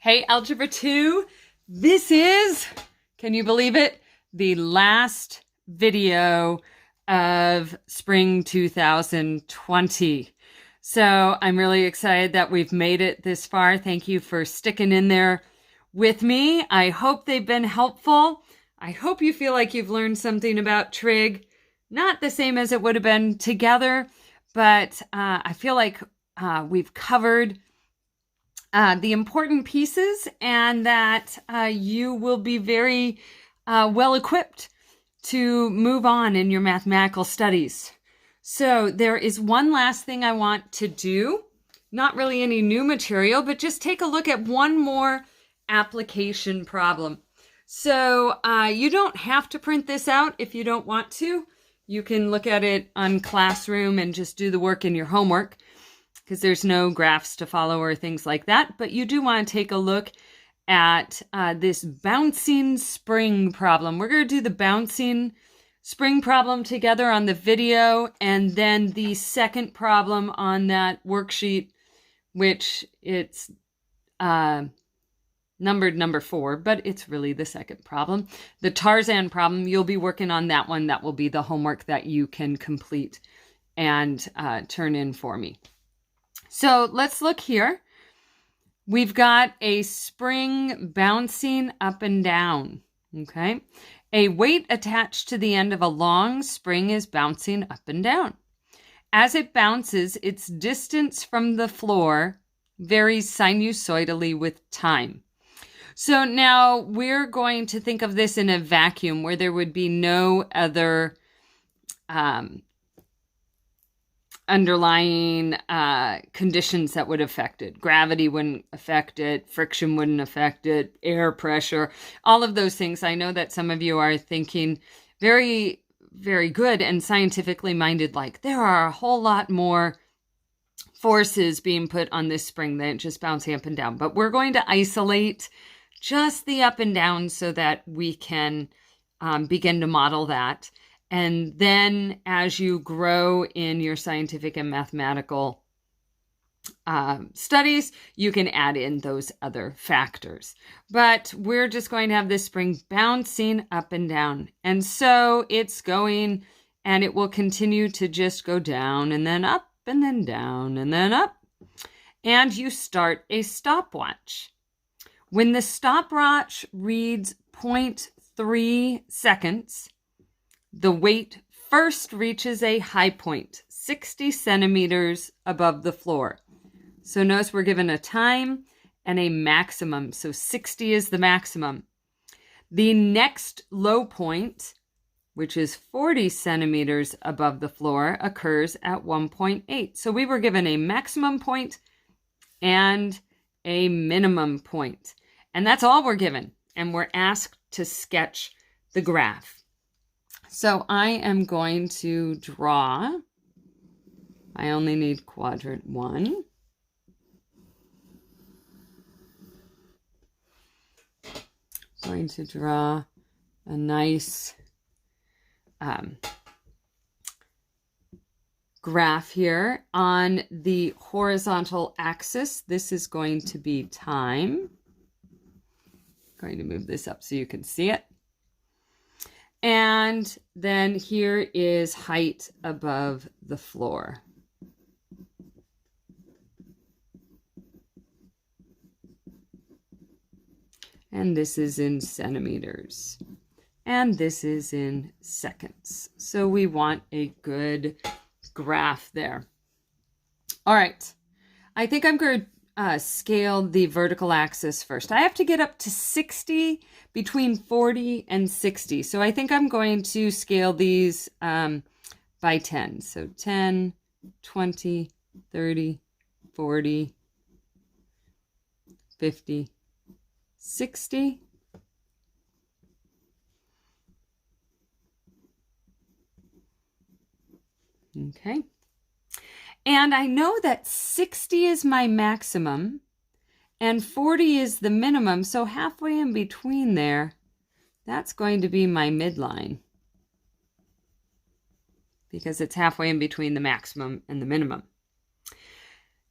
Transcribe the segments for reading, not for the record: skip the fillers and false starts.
Hey, Algebra 2, this is, can you believe it, the last video of spring 2020. So I'm really excited that we've made it this far. Thank you for sticking in there with me. I hope they've been helpful. I hope you feel like you've learned something about trig. Not the same as it would have been together, but I feel like we've covered the important pieces, and that you will be very well equipped to move on in your mathematical studies. So there is one last thing I want to do. Not really any new material, but just take a look at one more application problem. So you don't have to print this out if you don't want to. You can look at it on Classroom and just do the work in your homework, because there's no graphs to follow or things like that. But you do want to take a look at this bouncing spring problem. We're going to do the bouncing spring problem together on the video, and then the second problem on that worksheet, which it's numbered number 4, but it's really the second problem. The Tarzan problem, you'll be working on that one. That will be the homework that you can complete and turn in for me. So let's look here. We've got a spring bouncing up and down, okay? A weight attached to the end of a long spring is bouncing up and down. As it bounces, its distance from the floor varies sinusoidally with time. So now we're going to think of this in a vacuum where there would be no other underlying conditions that would affect it. Gravity wouldn't affect it, friction wouldn't affect it, air pressure, all of those things. I know that some of you are thinking very, very good and scientifically minded, like there are a whole lot more forces being put on this spring than just bouncing up and down. But we're going to isolate just the up and down so that we can begin to model that. And then as you grow in your scientific and mathematical studies, you can add in those other factors. But we're just going to have this spring bouncing up and down. And so it's going, and it will continue to just go down and then up and then down and then up. And you start a stopwatch. When the stopwatch reads 0.3 seconds, the weight first reaches a high point, 60 centimeters above the floor. So notice we're given a time and a maximum. So 60 is the maximum. The next low point, which is 40 centimeters above the floor, occurs at 1.8. So we were given a maximum point and a minimum point. And that's all we're given. And we're asked to sketch the graph. So I am going to draw, I only need quadrant 1. I'm going to draw a nice graph here. On the horizontal axis, this is going to be time. I'm going to move this up so you can see it. And then here is height above the floor. And this is in centimeters. And this is in seconds. So we want a good graph there. All right. I think I'm going to scale the vertical axis first. I have to get up to 60, between 40 and 60. So I think I'm going to scale these by 10. So 10, 20, 30, 40, 50, 60. Okay. And I know that 60 is my maximum and 40 is the minimum. So halfway in between there, that's going to be my midline, because it's halfway in between the maximum and the minimum.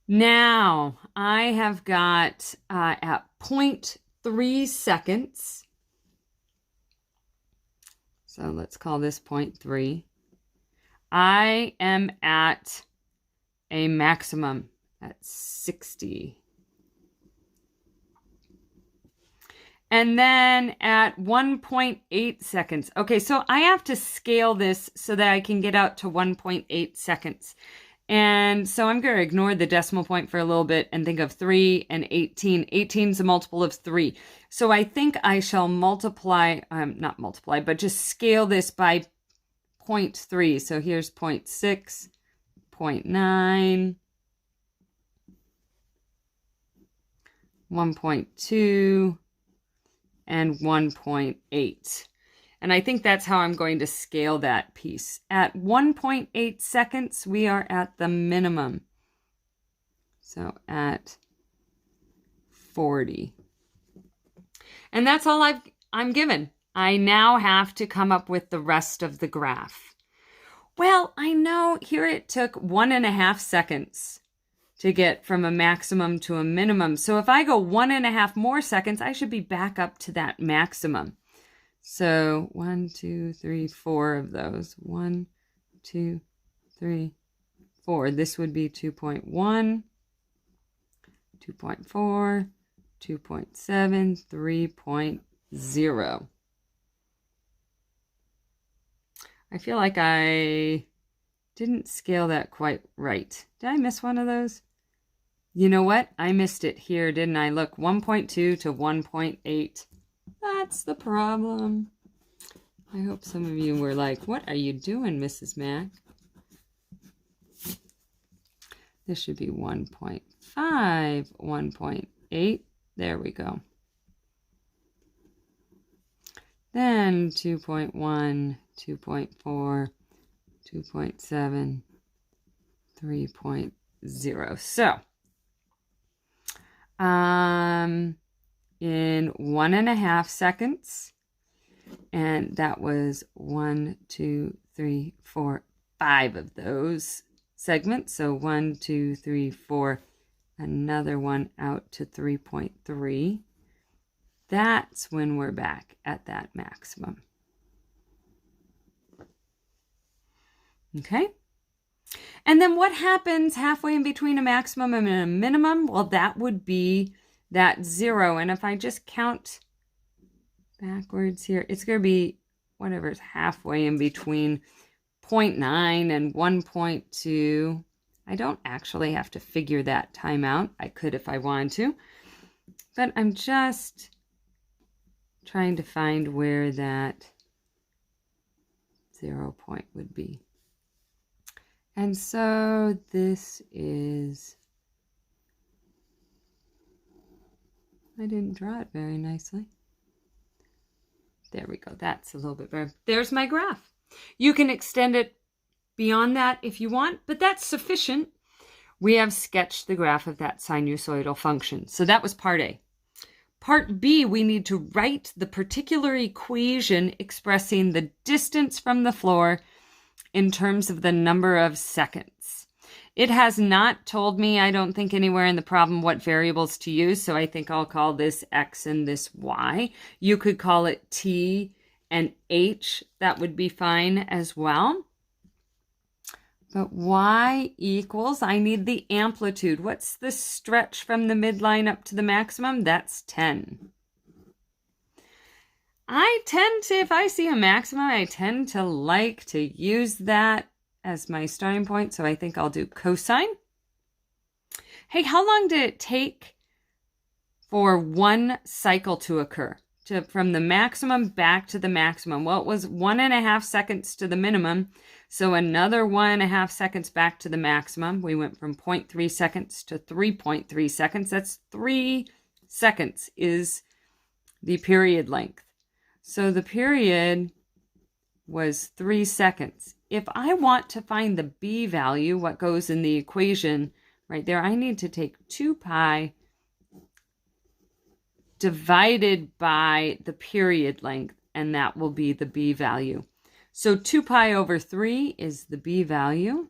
Now I have got at 0.3 seconds. So let's call this 0.3. I am at a maximum at 60. And then at 1.8 seconds. Okay, so I have to scale this so that I can get out to 1.8 seconds. And so I'm going to ignore the decimal point for a little bit and think of 3 and 18. 18 is a multiple of 3. So I think I shall multiply, not multiply, but just scale this by 0.3. So here's 0.6, 0.9, 1.2, and 1.8. And I think that's how I'm going to scale that piece. At 1.8 seconds, we are at the minimum. So at 40. And that's all I'm given. I now have to come up with the rest of the graph. Well, I know here it took 1.5 seconds to get from a maximum to a minimum. So if I go 1.5 more seconds, I should be back up to that maximum. So 1, 2, 3, 4 of those. 1, 2, 3, 4. This would be 2.1, 2.4, 2.7, 3.0. I feel like I didn't scale that quite right. Did I miss one of those? You know what? I missed it here, didn't I? Look, 1.2 to 1.8. That's the problem. I hope some of you were like, what are you doing, Mrs. Mack? This should be 1.5, 1.8. There we go. Then 2.1, 2.4, 2.7, 3.0. So, in 1.5 seconds, and that was 1, 2, 3, 4, 5 of those segments. So 1, 2, 3, 4, another one out to 3.3. That's when we're back at that maximum. Okay. And then what happens halfway in between a maximum and a minimum? Well, that would be that 0. And if I just count backwards here, it's going to be whatever is halfway in between 0.9 and 1.2. I don't actually have to figure that time out. I could if I wanted to. But I'm just trying to find where that 0 point would be. And so this is, I didn't draw it very nicely. There we go. That's a little bit better. There's my graph. You can extend it beyond that if you want, but that's sufficient. We have sketched the graph of that sinusoidal function. So that was part A. Part B, we need to write the particular equation expressing the distance from the floor in terms of the number of seconds. It has not told me, I don't think anywhere in the problem, what variables to use, so I think I'll call this X and this Y. You could call it T and H. That would be fine as well. But Y equals, I need the amplitude. What's the stretch from the midline up to the maximum? That's 10. I tend to, if I see a maximum, I tend to like to use that as my starting point. So I think I'll do cosine. Hey, how long did it take for one cycle to occur? From the maximum back to the maximum? Well, it was 1.5 seconds to the minimum. So another 1.5 seconds back to the maximum. We went from 0.3 seconds to 3.3 seconds. That's 3 seconds is the period length. So the period was 3 seconds. If I want to find the b value, what goes in the equation right there, I need to take 2 pi divided by the period length, and that will be the b value. So 2 pi over 3 is the b value.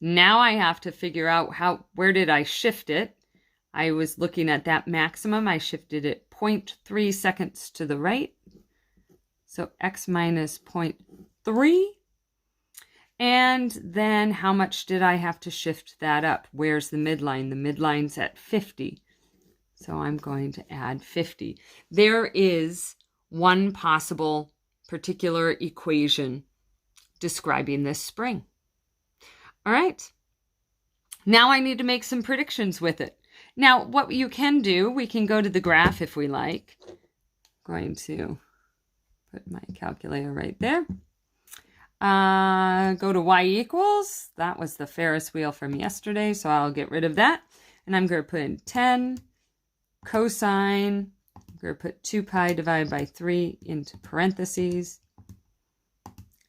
Now I have to figure out where did I shift it? I was looking at that maximum. I shifted it 0.3 seconds to the right. So x minus 0.3. And then how much did I have to shift that up? Where's the midline? The midline's at 50. So I'm going to add 50. There is one possible particular equation describing this spring. All right. Now I need to make some predictions with it. Now, what you can do, we can go to the graph if we like. I'm going to put my calculator right there. Go to y equals. That was the Ferris wheel from yesterday, so I'll get rid of that. And I'm going to put in 10 cosine. I'm going to put 2 pi divided by 3 into parentheses.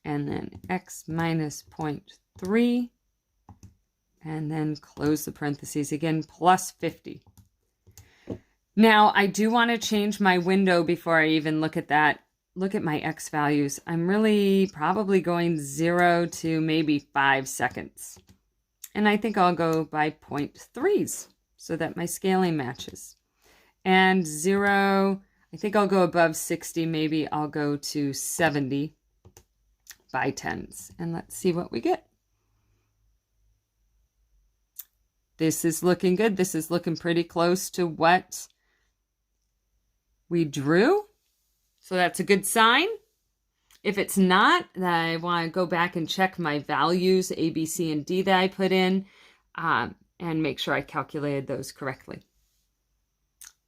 And then x minus 0.3. And then close the parentheses again, plus 50. Now, I do want to change my window before I even look at that. Look at my x values. I'm really probably going 0 to maybe 5 seconds. And I think I'll go by 0.3s so that my scaling matches. And 0, I think I'll go above 60. Maybe I'll go to 70 by 10s. And let's see what we get. This is looking good. This is looking pretty close to what we drew. So that's a good sign. If it's not, then I want to go back and check my values, A, B, C, and D that I put in, and make sure I calculated those correctly.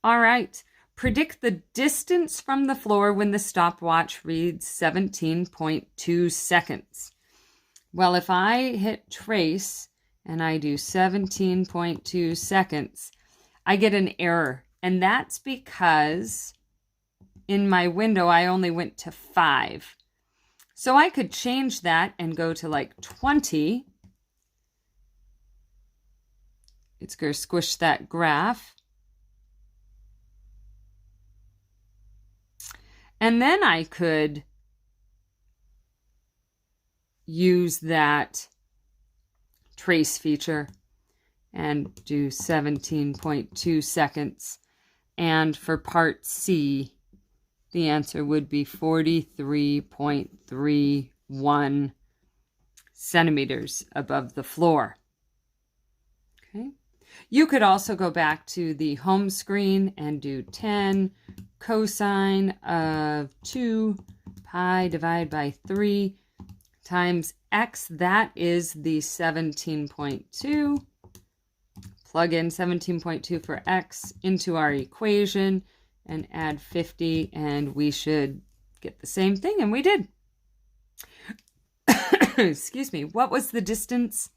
All right. Predict the distance from the floor when the stopwatch reads 17.2 seconds. Well, if I hit trace and I do 17.2 seconds, I get an error. And that's because in my window, I only went to 5. So I could change that and go to like 20. It's going to squish that graph. And then I could use that trace feature and do 17.2 seconds. And for part C, the answer would be 43.31 centimeters above the floor. Okay. You could also go back to the home screen and do 10 cosine of 2 pi divided by 3 times x. That is the 17.2. Plug in 17.2 for x into our equation and add 50, and we should get the same thing, and we did. Excuse me. What was the distance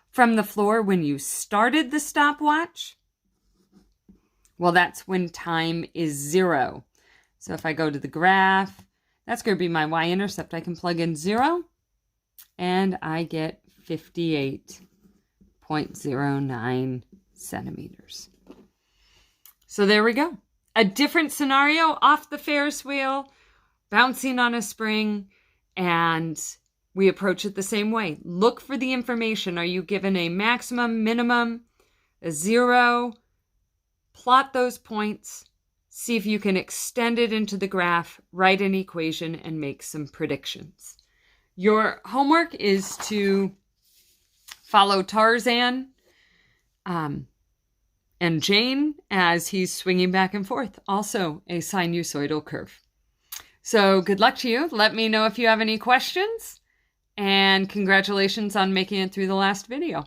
from the floor when you started the stopwatch? Well, that's when time is 0. So if I go to the graph, that's going to be my y-intercept. I can plug in 0, and I get 58.09 centimeters. So there we go. A different scenario off the Ferris wheel, bouncing on a spring, and we approach it the same way. Look for the information. Are you given a maximum, minimum, a 0? Plot those points. See if you can extend it into the graph, write an equation, and make some predictions. Your homework is to follow Tarzan and Jane as he's swinging back and forth. Also a sinusoidal curve. So good luck to you. Let me know if you have any questions. And congratulations on making it through the last video.